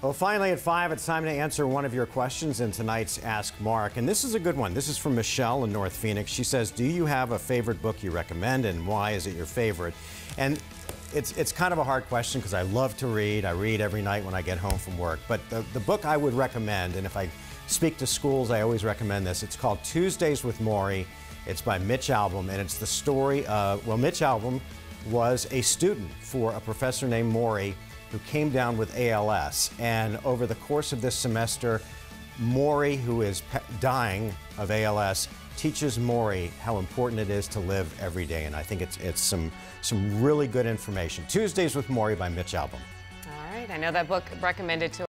Well, finally at 5, it's time to answer one of your questions in tonight's Ask Mark. And this is a good one. This is from Michelle in North Phoenix. She says, do you have a favorite book you recommend, and why is it your favorite? And it's kind of a hard question because I love to read. I read every night when I get home from work. But the book I would recommend, and if I speak to schools, I always recommend this. It's called Tuesdays with Morrie. It's by Mitch Albom, and it's the story of, well, Mitch Albom was a student for a professor named Morrie who came down with ALS. And over the course of this semester, Morrie, who is dying of ALS, teaches Morrie how important it is to live every day. And I think it's some really good information. Tuesdays with Morrie by Mitch Albom. All right, I know that book recommended to